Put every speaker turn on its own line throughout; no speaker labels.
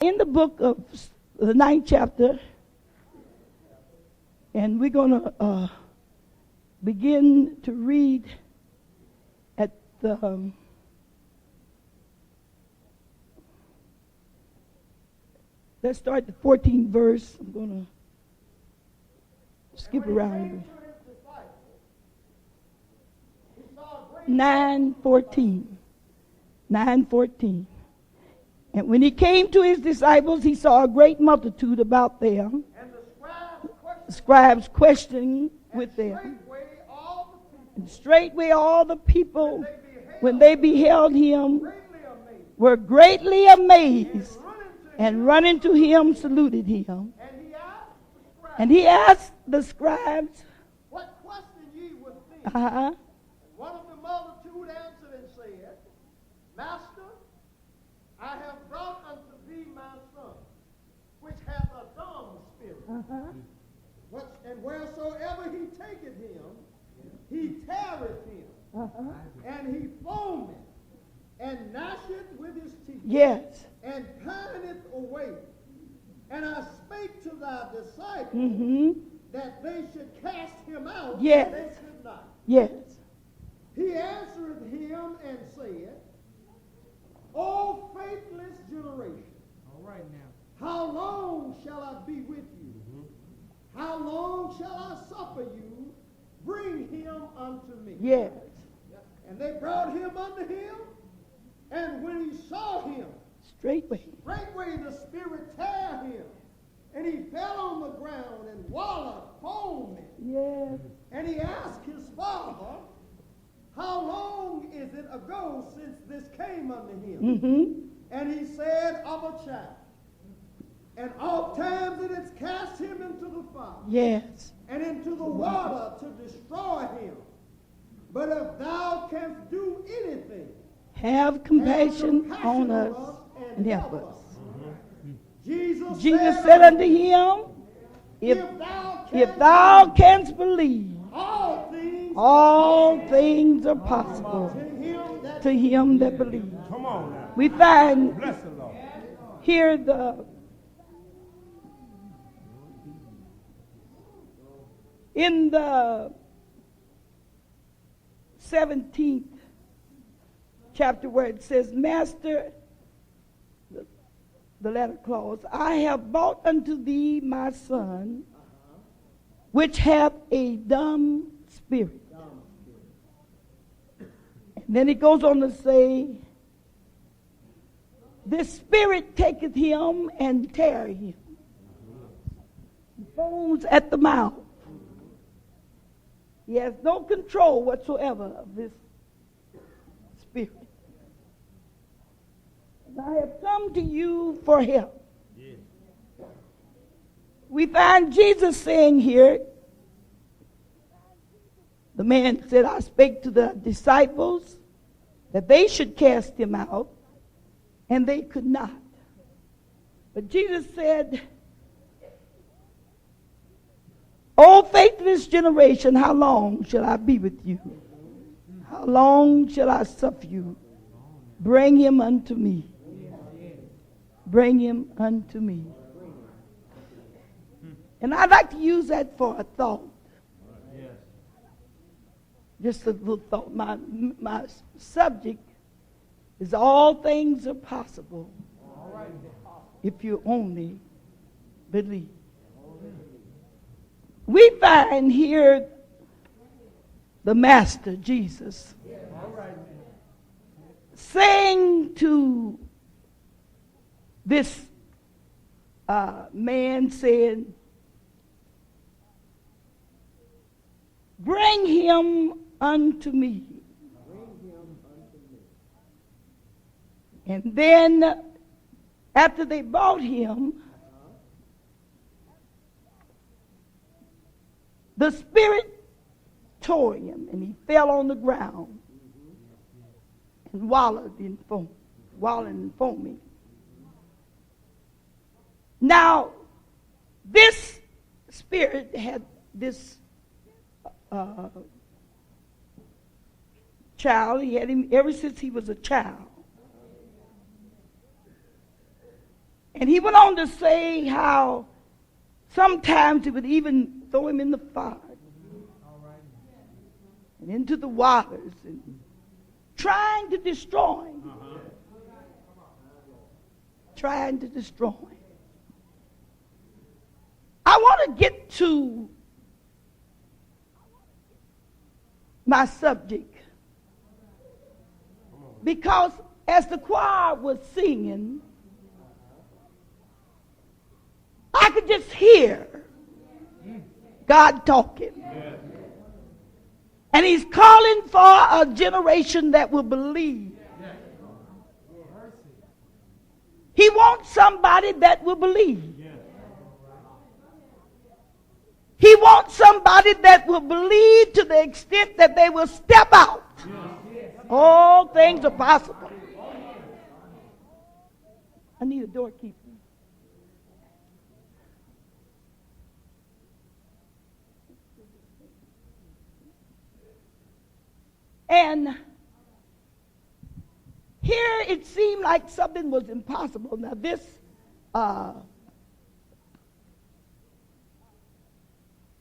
In the book of the 9th chapter, and we're going to begin to read at the let's start the 14th verse. I'm going to skip around. 9:14. 9:14. And when he came to his disciples, he saw a great multitude about them.
And
the scribes questioning with them. And straightway all the people, when they beheld him, were greatly amazed, and running to him, saluted him. And he asked the scribes,
what question ye would think? One of the multitude answered and said, Master, I have brought unto thee my son, which hath a dumb spirit. And wheresoever he taketh him, he teareth him, and he foameth, and gnasheth with his teeth,
yes,
and pineth away. And I spake to thy disciples that they should cast him out,
yes,
but they could not.
Yes.
He answered him and said, O faithless generation,
all right now,
how long shall I be with you? How long shall I suffer you? Bring him unto me.
Yes.
And they brought him unto him, and when he saw him,
straightway
the spirit tear him, and he fell on the ground and wallowed, foaming.
Yes.
And he asked his father, how long is it ago since this came unto him? And he said, of a child. And oft times it has cast him into the fire.
Yes.
And into the water to destroy him. But if thou canst do anything,
have compassion on us and help us.
Jesus
said unto him, if thou canst believe, all things are possible to him that believes.
come on now.
We find
Bless the Lord.
here in the 17th chapter where it says, Master, the letter clause, I have brought unto thee my son, which hath a dumb spirit. And then it goes on to say, this spirit taketh him and tear him. Foams at the mouth. He has no control whatsoever of this spirit. And I have come to you for help.
Yeah.
We find Jesus saying here, the man said, I spake to the disciples that they should cast him out, and they could not. But Jesus said, O faithless generation, how long shall I be with you? How long shall I suffer you? Bring him unto me. Bring him unto me. And I'd like to use that for a thought. Just a little thought. My subject is all things are possible if you only believe. We find here the Master, Jesus, saying to this man, saying, bring him unto me. And then, after they brought him, the spirit tore him, and he fell on the ground and wallowed in foaming. Now, this spirit had this child. He had him ever since he was a child. And he went on to say how sometimes he would even throw him in the fire and into the waters and trying to destroy him. Trying to destroy him. I want to get to my subject because as the choir was singing, I could just hear God talking. And he's calling for a generation that will believe. He wants somebody that will believe. He wants somebody that will believe to the extent that they will step out. All things are possible. I need a doorkeeper. And here it seemed like something was impossible. Now this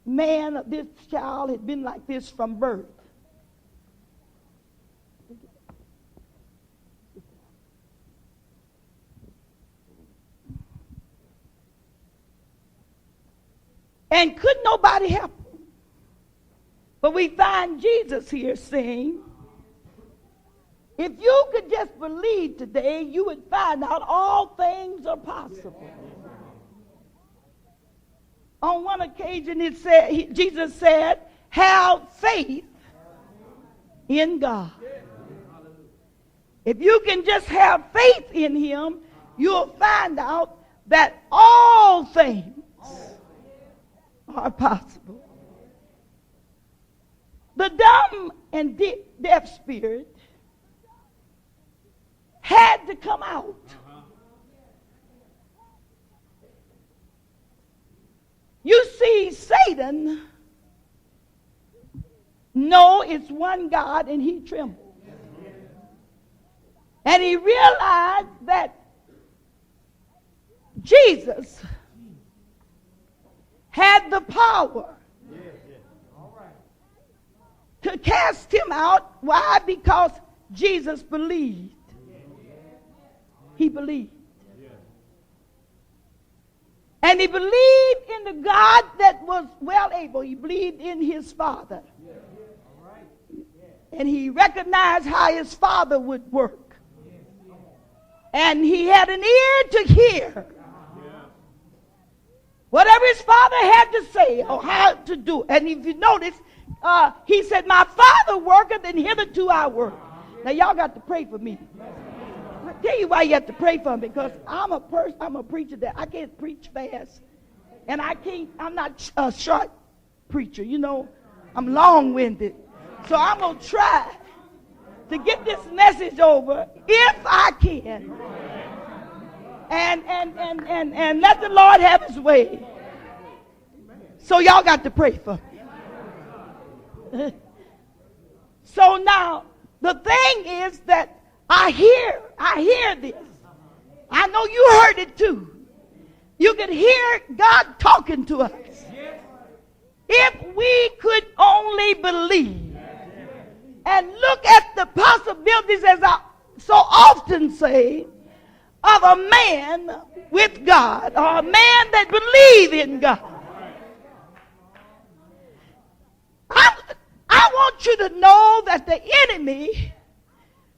man, this child had been like this from birth. And could nobody help him? But we find Jesus here saying, if you could just believe today, you would find out all things are possible. On one occasion, Jesus said, have faith in God. If you can just have faith in him, you'll find out that all things are possible. The dumb and deaf spirit had to come out. You see, Satan know it's one God and he trembled. And he realized that Jesus had the power to cast him out. Why? Because Jesus believed. He believed. And he believed in the God that was well able. He believed in his Father. And he recognized how his Father would work. And he had an ear to hear whatever his Father had to say or how to do. And if you notice, he said, my Father worketh and hitherto I work. Now y'all got to pray for me. I'll tell you why you have to pray for me, because I'm a preacher that I can't preach fast. And I'm not a short preacher, you know. I'm long-winded. So I'm going to try to get this message over if I can. And let the Lord have his way. So y'all got to pray for me. So now, the thing is that I hear this. I know you heard it too. You can hear God talking to us. If we could only believe and look at the possibilities, as I so often say, of a man with God, or a man that believes in God. I want you to know that the enemy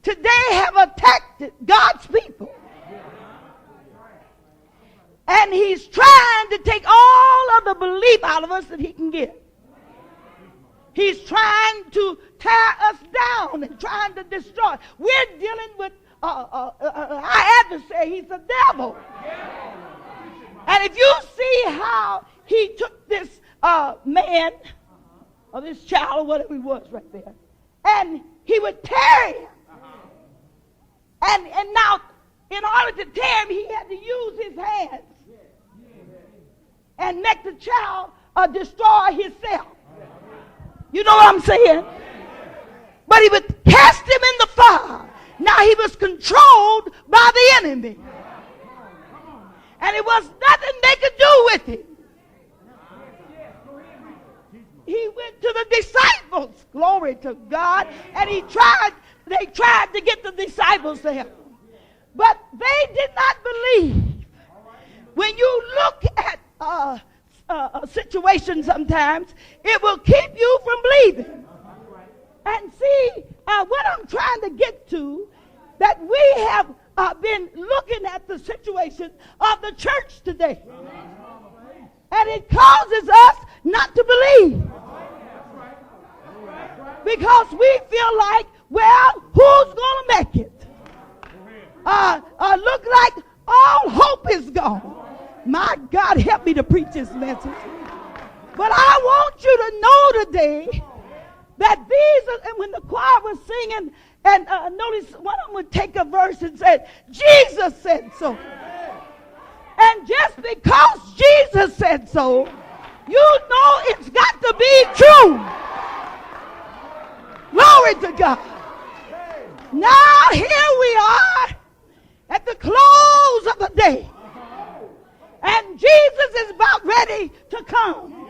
today have attacked God's people. And he's trying to take all of the belief out of us that he can get. He's trying to tear us down and trying to destroy. We're dealing with our adversary. He's the devil. And if you see how he took this man, or this child, or whatever he was right there, and he would tear him. And now, in order to tear him, he had to use his hands and make the child destroy himself. You know what I'm saying? But he would cast him in the fire. Now he was controlled by the enemy. And it was nothing they could do with it. He went to the disciples, glory to God, and they tried to get the disciples there. But they did not believe. When you look at a situation sometimes, it will keep you from believing. And see, what I'm trying to get to, that we have been looking at the situation of the church today. And it causes us not to believe. Because we feel like, well, who's going to make it? Look like all hope is gone. My God, help me to preach this message. But I want you to know today that these are, and when the choir was singing, and notice one of them would take a verse and said, Jesus said so. And just because Jesus said so, you know it's got to be true. Glory to God. Now here we are at the close of the day. And Jesus is about ready to come.